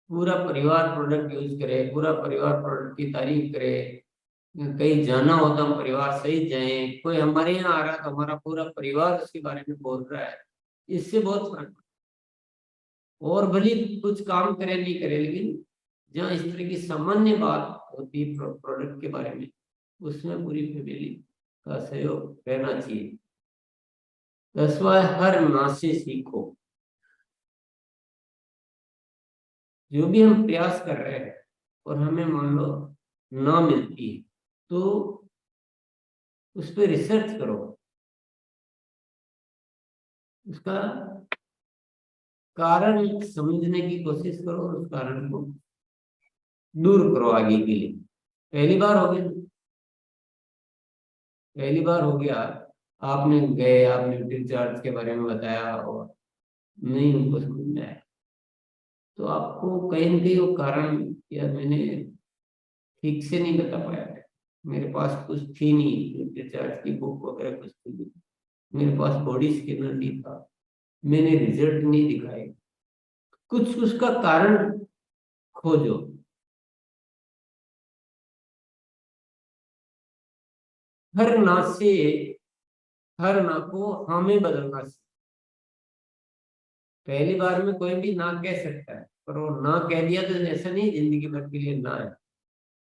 पूरा परिवार प्रोडक्ट यूज करे, पूरा परिवार प्रोडक्ट की तारीफ करे। कहीं जाना हो तो हम परिवार सहित जाएं। कोई हमारे यहाँ आ रहा है तो हमारा पूरा परिवार उसके बारे में बोल रहा है, इससे बहुत फर्क। और भले कुछ काम करे नहीं करे, लेकिन जहाँ इस तरह की सामान्य बात होती है प्रोडक्ट के बारे में, उसमें पूरी फैमिली का सहयोग रहना चाहिए। 10वां, हर ना से सीखो। जो भी हम प्रयास कर रहे हैं और हमें मान लो ना मिलती है, तो उस पर रिसर्च करो, उसका कारण समझने की कोशिश करो और उस कारण को दूर करो आगे के लिए। पहली बार हो गया, पहली बार हो गया, आपने गए, आपने रिचार्ज के बारे में बताया और नहीं उनको समझ में आया, तो आपको कहीं न कहीं वो कारण, या मैंने ठीक से नहीं बता पाया है, मेरे पास कुछ थी नहीं, रिचार्ज की बुक वगैरह कुछ थी नहीं, मेरे पास बॉडी स्कैनर नहीं था, मैंने रिजल्ट नहीं दिखाए, कुछ उसका कारण खोजो। हर ना से, हर ना को हाँ में बदलना। पहली बार में कोई भी ना कह सकता है, पर वो ना कह दिया तो ऐसा नहीं जिंदगी भर के लिए ना है,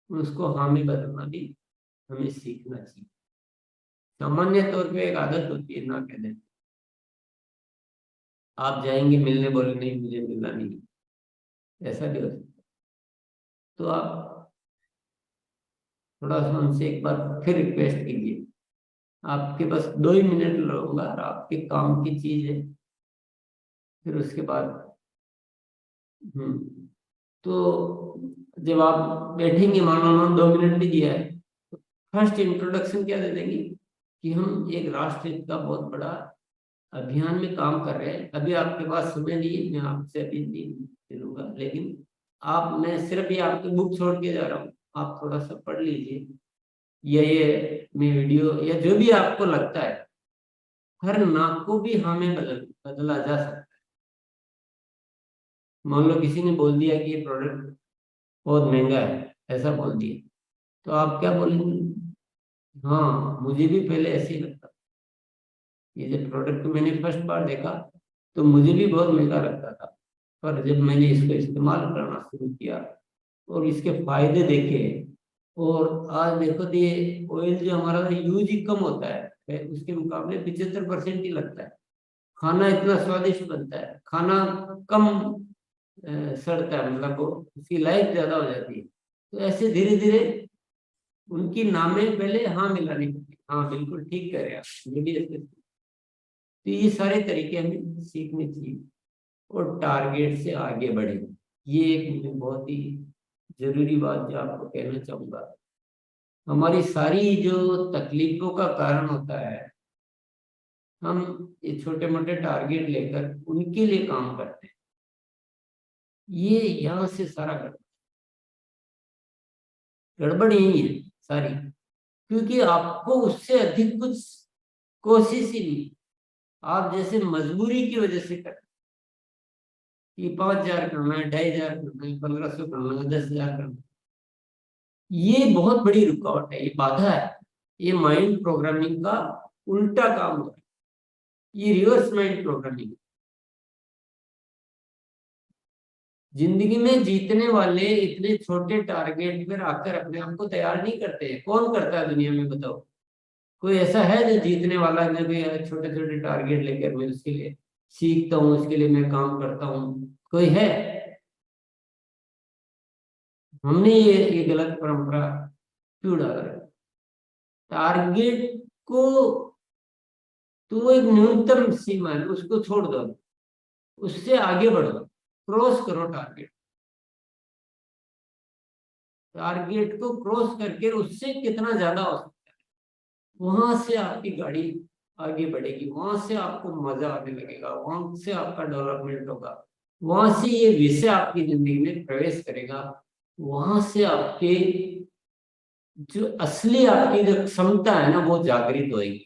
उसको हाँ में बदलना भी हमें सीखना चाहिए। सामान्य तौर पे एक आदत होती है ना कह देना। आप जाएंगे मिलने, बोले नहीं मुझे मिलना नहीं, ऐसा भी हो सकता है। तो आप थोड़ा सा उनसे एक बार फिर रिक्वेस्ट कीजिए, आपके बस 2 ही मिनट लूंगा और आपके काम की चीज है, फिर उसके बाद तो जब आप बैठेंगे, मान लो उन्होंने 2 मिनट भी दिया है, तो फर्स्ट इंट्रोडक्शन क्या दे देंगे कि हम एक राष्ट्र हित का बहुत बड़ा अभियान में काम कर रहे हैं। अभी आपके पास समय नहीं है, मैं आपसे अभी नहीं मिलूंगा, लेकिन आप, मैं सिर्फ ये आपकी बुक छोड़ के जा रहा हूँ, आप थोड़ा सा पढ़ लीजिए, या ये मैं वीडियो, या जो भी आपको लगता है, हर नाक को भी हमें बदला जा सकता है। मान लो किसी ने बोल दिया कि ये प्रोडक्ट बहुत महंगा है, ऐसा बोल दिया, तो आप क्या बोलेंगे? हाँ, मुझे भी पहले ऐसे ही लगता, ये जब प्रोडक्ट मैंने फर्स्ट बार देखा तो मुझे भी बहुत महंगा लगता था, पर जब मैंने इसको इस्तेमाल करना शुरू किया और इसके फायदे देखे, और आज देखो तो ये ऑयल जो हमारा यूज ही कम होता है, उसके मुकाबले 75% ही लगता है। खाना इतना स्वादिष्ट बनता है, खाना कम सड़ता है, मतलब वो उसकी लाइफ ज्यादा हो जाती है। तो ऐसे धीरे धीरे उनकी नामें पहले हाँ मिलानी पड़ती, हाँ बिल्कुल ठीक कह रहे हैं आप, ये भी ऐसे। तो ये सारे तरीके हमें सीखने चाहिए और टारगेट से आगे बढ़े। ये एक मुझे बहुत ही जरूरी बात जो आपको कहना चाहूंगा। हमारी सारी जो तकलीफों का कारण होता है, हम ये छोटे मोटे टारगेट लेकर उनके लिए काम करते हैं, ये यहाँ से सारा गड़बड़ यही है सारी, क्योंकि आपको उससे अधिक कुछ कोशिश ही नहीं, आप जैसे मजबूरी की वजह से कर, कि 5,000 करना है, 2,500 करना है, 1,500 करना है, 10,000 करना है, ये बहुत बड़ी रुकावट है, ये बाधा है। ये माइंड प्रोग्रामिंग का उल्टा काम हो रहा है, ये रिवर्स माइंड प्रोग्रामिंग। जिंदगी में जीतने वाले इतने छोटे टारगेट पर आकर अपने आप को तैयार नहीं करते हैं। कौन करता है दुनिया में, बताओ? कोई ऐसा है जो जीतने वाला है, जो भी छोटे छोटे टारगेट लेकर मैं उसके लिए सीखता हूँ, उसके लिए मैं काम करता हूँ, कोई है? हमने ये गलत परंपरा क्यों डाल रहे? टारगेट को तो वो एक न्यूनतम सीमा है, उसको छोड़ दो, उससे आगे बढ़ो, क्रॉस करो टारगेट। टारगेट को क्रॉस करके उससे कितना ज्यादा हो सकता है, वहां से आपकी गाड़ी आगे बढ़ेगी, वहां से आपको मजा आने लगेगा, वहां से आपका डेवलपमेंट होगा, वहां से ये विषय आपकी जिंदगी में प्रवेश करेगा, वहां से आपके जो असली आपकी जो क्षमता है ना वो जागृत होगी।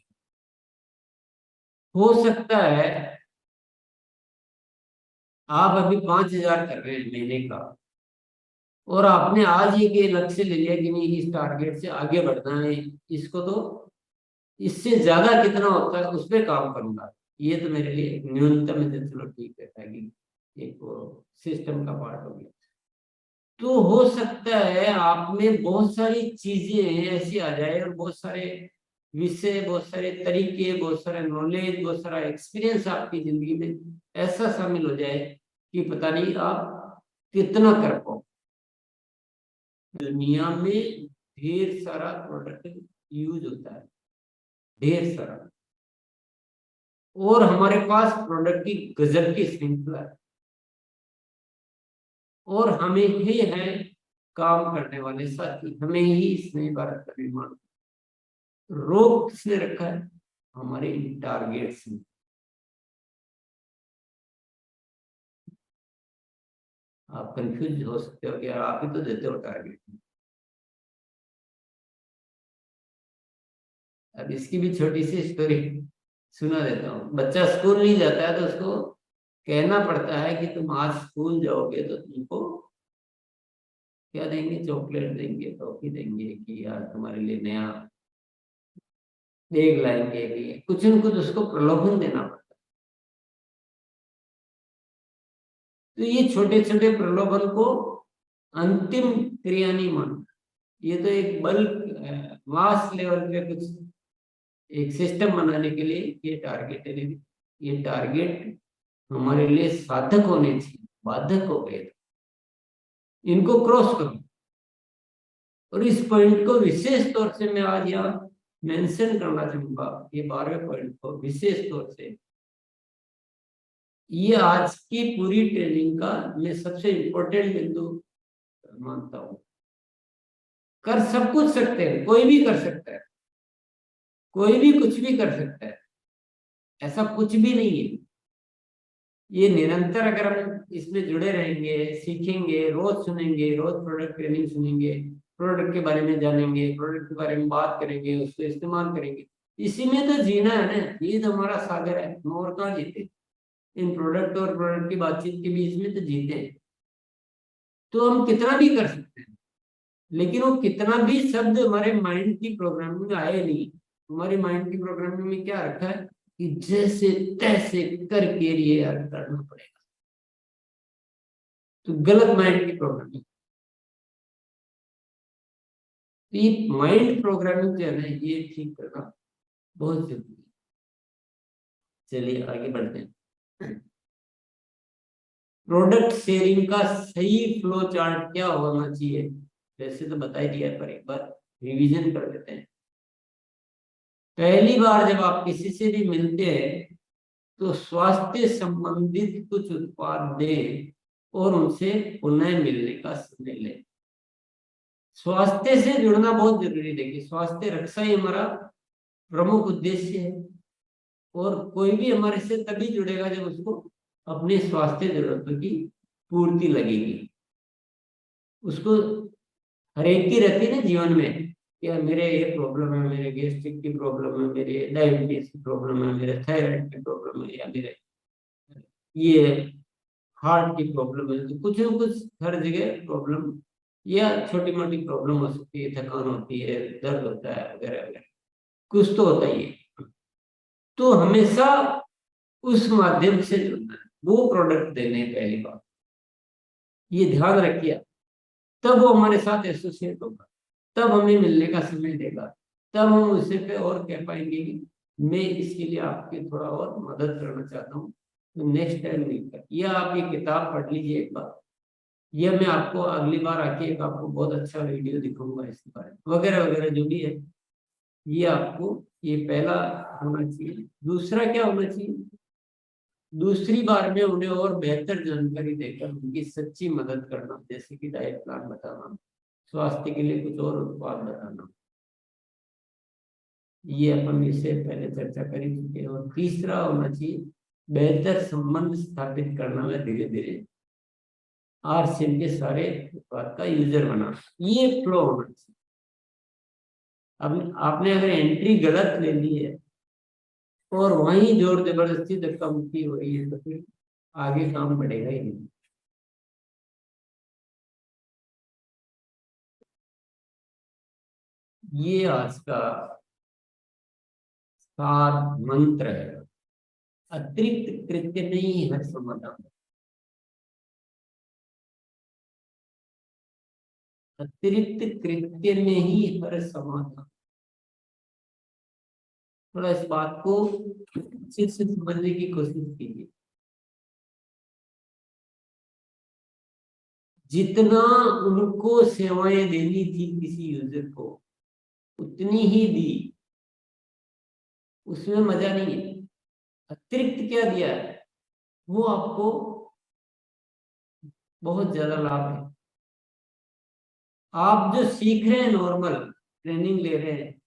हो सकता है आप अभी 5,000 कर रहे हैं महीने का, और आपने आज ही के लक्ष्य ले लिया कि नहीं इस टारगेट से आगे बढ़ना है, इसको तो इससे ज्यादा कितना होता है उस पर काम करूंगा, ये तो मेरे लिए एक न्यूनतम है, तो चलो ठीक है, ताकि एक सिस्टम का पार्ट हो गया। तो हो सकता है आप में बहुत सारी चीजें ऐसी आ जाए, और बहुत सारे विषय, बहुत सारे तरीके, बहुत सारे नॉलेज, बहुत सारा एक्सपीरियंस आपकी जिंदगी में ऐसा शामिल हो जाए कि पता नहीं आप कितना कर पाओ। दुनिया में ढेर सारा प्रोडक्ट यूज होता है, ढेर सारा, और हमारे पास प्रोडक्ट की गजब की श्रृंखला है, और हमें ही है काम करने वाले साथी, हमें ही इसमें भारत का निर्माण रोक किसने रखा है? हमारे टारगेट्स में। आप कंफ्यूज हो सकते हो कि यार आप ही तो देते हो टारगेट। अब इसकी भी छोटी सी स्टोरी सुना देता हूँ। बच्चा स्कूल नहीं जाता है तो उसको कहना पड़ता है कि तुम आज स्कूल जाओगे तो तुमको क्या देंगे, चॉकलेट देंगे, टॉफी देंगे, कि आज तुम्हारे लिए नया बैग लाएंगे, कि कुछ न कुछ उसको प्रलोभन देना पड़ता है। तो ये छोटे छोटे प्रलोभन को अंतिम क्रिया नहीं मानना, ये तो एक बल्क मास लेवल पे कुछ एक सिस्टम बनाने के लिए ये टारगेट है, लेकिन ये टारगेट हमारे लिए साधक होने चाहिए, बाधक हो गए तो इनको क्रॉस करो। और इस पॉइंट को विशेष तौर से मैं आज यहाँ मेंशन करना चाहूंगा, ये 12वें पॉइंट को विशेष तौर से, ये आज की पूरी ट्रेनिंग का मैं सबसे इम्पोर्टेंट बिंदु मानता हूँ। कर सब कुछ सकते हैं, कोई भी कर सकता है, कोई भी कुछ भी कर सकता है, ऐसा कुछ भी नहीं है। ये निरंतर अगर हम इसमें जुड़े रहेंगे, सीखेंगे, रोज सुनेंगे, रोज प्रोडक्ट ट्रेनिंग सुनेंगे, प्रोडक्ट के बारे में जानेंगे, प्रोडक्ट के बारे में बात करेंगे, उसको इस्तेमाल करेंगे, इसी में तो जीना है ना, ये तो हमारा सागर है, हम और कहाँ जीते? इन प्रोडक्ट और प्रोडक्ट की बातचीत के बीच में तो जीते हैं। तो हम कितना भी कर सकते हैं, लेकिन वो कितना भी शब्द हमारे माइंड की प्रोग्रामिंग में आए नहीं। हमारे माइंड की प्रोग्रामिंग में क्या रखा है कि जैसे तैसे करके ये यार करना पड़ेगा। तो गलत माइंड की प्रोग्रामिंग। तो ये माइंड प्रोग्रामिंग जो है ना, ये ठीक करना बहुत जरूरी है। चलिए आगे बढ़ते हैं। प्रोडक्ट शेयरिंग का सही फ्लो चार्ट क्या होना चाहिए? वैसे तो बता ही दिया है, पर एक बार रिवीजन कर लेते हैं। पहली बार जब आप किसी से भी मिलते हैं तो स्वास्थ्य संबंधित कुछ उत्पाद दें और उनसे पुनः मिलने का समय लें। स्वास्थ्य से जुड़ना बहुत जरूरी। देखिए, स्वास्थ्य रक्षा ही हमारा प्रमुख उद्देश्य है, और कोई भी हमारे से तभी जुड़ेगा जब उसको अपने स्वास्थ्य जरूरतों की पूर्ति लगेगी। उसको हर एक की रहती है ना जीवन में, या मेरे ये प्रॉब्लम है, मेरे गैस्ट्रिक की प्रॉब्लम है, मेरे डायबिटीज की प्रॉब्लम है, मेरे थायराइड की प्रॉब्लम है, या मेरे ये हार्ट की प्रॉब्लम है, तो कुछ ना कुछ हर जगह प्रॉब्लम या छोटी मोटी प्रॉब्लम हो सकती है, थकान होती है, दर्द होता है, वगैरह वगैरह, कुछ तो होता ही है। तो हमेशा उस माध्यम से जुड़ना है, वो प्रोडक्ट देने पहली बार, ये ध्यान रखिए। तब वो हमारे साथ एसोसिएट होगा, तब हमें मिलने का समय देगा, तब हम उसे पे और कह पाएंगे कि मैं इसके लिए आपकी थोड़ा और मदद करना चाहता हूँ, तो नेक्स्ट टाइम मिलकर, या आप ये किताब पढ़ लीजिए एक बार, या मैं आपको अगली बार आके एक आपको बहुत अच्छा वीडियो दिखाऊंगा इसके बारे में, वगैरह वगैरह जो भी है। ये आपको, ये पहला होना चाहिए। दूसरा क्या होना चाहिए, दूसरी बार में उन्हें और बेहतर जानकारी देकर उनकी सच्ची मदद करना, जैसे कि डाइट प्लान बताना, स्वास्थ्य के लिए कुछ और उत्पाद बताना। ये अपन इससे पहले चर्चा कर ही चुके हैं। और तीसरा होना चाहिए, बेहतर संबंध स्थापित करना में धीरे धीरे आरसीएम के सारे उत्पाद का यूजर बना, ये फ्लो होना चाहिए। अब आपने अगर एंट्री गलत ले ली है और वहीं जोर जबरदस्ती धक्का मुक्की हो रही है, तो फिर आगे काम बढ़ेगा ही नहीं। ये आज का सार मंत्र है। अतिरिक्त कृत्य नहीं हर समाधान, अतिरिक्त कृत्य में ही हर समाधान। थोड़ा इस बात को अच्छे से समझने की कोशिश कीजिए। जितना उनको सेवाएं देनी थी किसी यूजर को, उतनी ही दी, उसमें मजा नहीं है। अतिरिक्त क्या दिया है, वो आपको बहुत ज्यादा लाभ है। आप जो सीख रहे हैं, नॉर्मल ट्रेनिंग ले रहे हैं,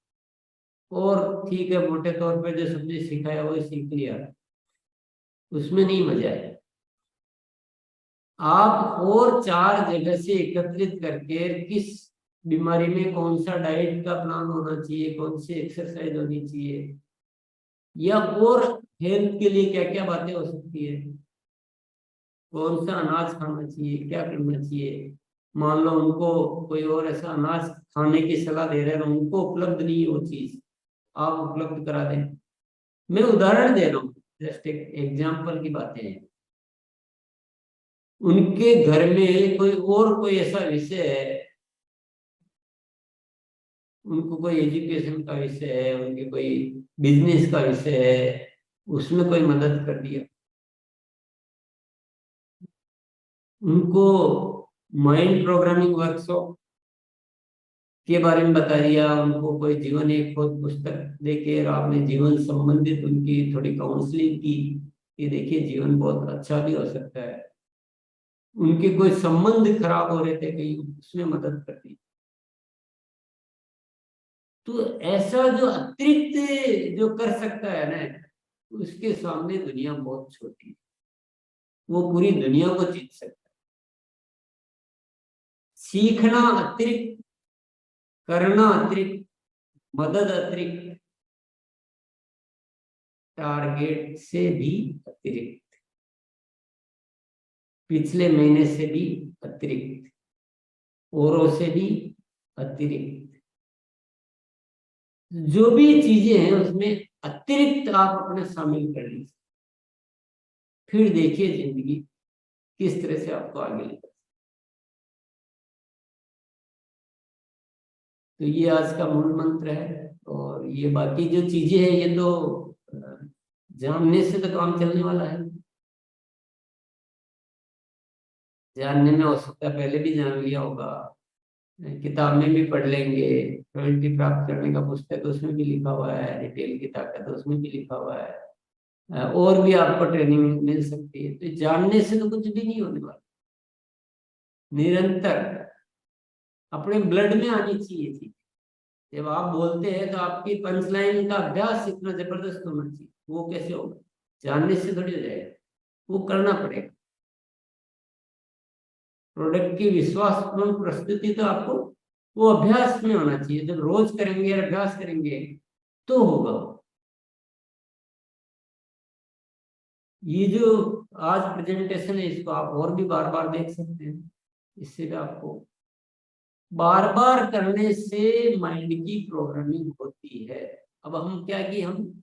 और ठीक है मोटे तौर पे जो सबने सिखाया वो सीख लिया, उसमें नहीं मजा है। आप और चार जगह से एकत्रित करके किस बीमारी में कौन सा डाइट का प्लान होना चाहिए, कौन सी एक्सरसाइज होनी चाहिए, या और हेल्थ के लिए क्या क्या बातें हो सकती है, कौन सा अनाज खाना चाहिए, क्या करना चाहिए। मान लो उनको कोई और ऐसा अनाज खाने की सलाह दे रहे हैं, उनको उपलब्ध नहीं है वो चीज, आप उपलब्ध करा दें। मैं उदाहरण दे रहा हूँ, जस्ट एक एग्जाम्पल की बातें हैं। उनके घर में कोई और कोई ऐसा विषय है, उनको कोई एजुकेशन का विषय है, उनके कोई बिजनेस का विषय है, उसमें कोई मदद कर दिया। उनको माइंड प्रोग्रामिंग वर्कशॉप के बारे में बता दिया, उनको कोई जीवन एक खोज पुस्तक देके और आपने जीवन संबंधित उनकी थोड़ी काउंसलिंग की कि देखिए जीवन बहुत अच्छा भी हो सकता है। उनके कोई संबंध खराब हो रहे थे कहीं, उसमें मदद कर दी। तो ऐसा जो अतिरिक्त जो कर सकता है ना, उसके सामने दुनिया बहुत छोटी है। वो पूरी दुनिया को जीत सकता है। सीखना अतिरिक्त, करना अतिरिक्त, मदद अतिरिक्त, टारगेट से भी अतिरिक्त, पिछले महीने से भी अतिरिक्त, औरों से भी अतिरिक्त, जो भी चीजें हैं उसमें अतिरिक्त आप अपने शामिल कर लीजिए। फिर देखिए जिंदगी किस तरह से आपको आगे लेकर। तो ये आज का मूल मंत्र है। और ये बाकी जो चीजें हैं ये तो जानने से तो काम चलने वाला है। जानने में हो सकता है पहले भी जान लिया होगा, किताब में भी पढ़ लेंगे, प्रवृत्ति प्राप्त करने का पुस्तक है उसमें भी लिखा हुआ है, रिटेल की ताकत है उसमें भी लिखा हुआ है, और भी आपको ट्रेनिंग मिल सकती है। तो जानने से तो कुछ भी नहीं होने वाला। निरंतर अपने ब्लड में आनी चाहिए थी। जब आप बोलते हैं तो आपकी पंच लाइन का अभ्यास इतना जबरदस्त होना चाहिए। वो कैसे होगा, जानने से थोड़ी हो जाएगा, वो करना पड़ेगा। प्रोडक्ट की विश्वासपूर्ण प्रस्तुति तो आपको वो अभ्यास में होना चाहिए। जब रोज करेंगे, अभ्यास करेंगे तो होगा। ये जो आज प्रेजेंटेशन है इसको आप और भी बार बार देख सकते हैं। इससे भी आपको बार बार करने से माइंड की प्रोग्रामिंग होती है। अब हम क्या कि हम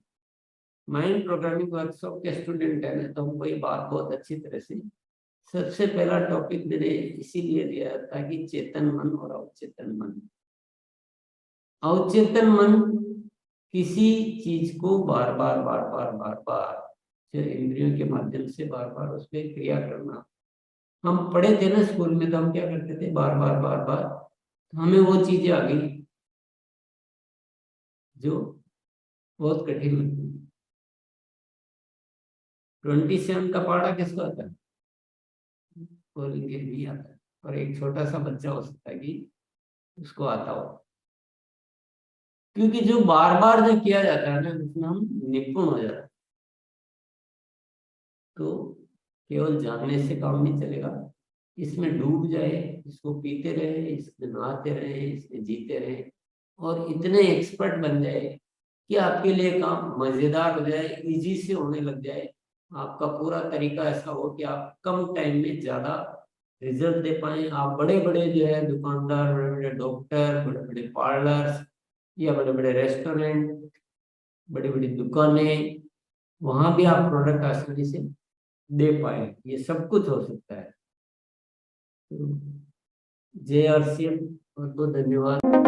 माइंड प्रोग्रामिंग वर्कशॉप के स्टूडेंट है ना, तो हमको ये बात बहुत अच्छी तरह से, सबसे पहला टॉपिक मैंने इसीलिए लिया ताकि चेतन मन और अवचेतन मन, अवचेतन मन किसी चीज को बार बार बार बार बार बार इंद्रियों के माध्यम से बार बार उस पर क्रिया करना। हम पढ़े थे ना स्कूल में, तो हम क्या करते थे, बार बार बार बार, तो हमें वो चीजें आ गई जो बहुत कठिन लगती है। 27 का पहाड़ा किसको आता है? बोलेंगे नहीं आता है। और एक छोटा सा बच्चा हो सकता है कि उसको आता हो, क्योंकि जो बार बार जो किया जाता है ना, उसमें हम निपुण हो जाते हैं। तो केवल जानने से काम नहीं चलेगा, इसमें डूब जाए, इसको पीते रहे, इसमें नहाते रहे, इसमें जीते रहे, और इतने एक्सपर्ट बन जाए कि आपके लिए काम मजेदार हो जाए, इजी से होने लग जाए। आपका पूरा तरीका ऐसा हो कि आप कम टाइम में ज्यादा रिजल्ट दे पाए। आप बड़े बड़े जो है दुकानदार, बड़े बड़े डॉक्टर, बड़े बड़े पार्लर्स, या बड़े बड़े रेस्टोरेंट, बड़ी बड़ी दुकानें, वहां भी आप प्रोडक्ट आसानी से दे पाए। ये सब कुछ हो सकता है। तो जय और शिव, बहुत बहुत धन्यवाद।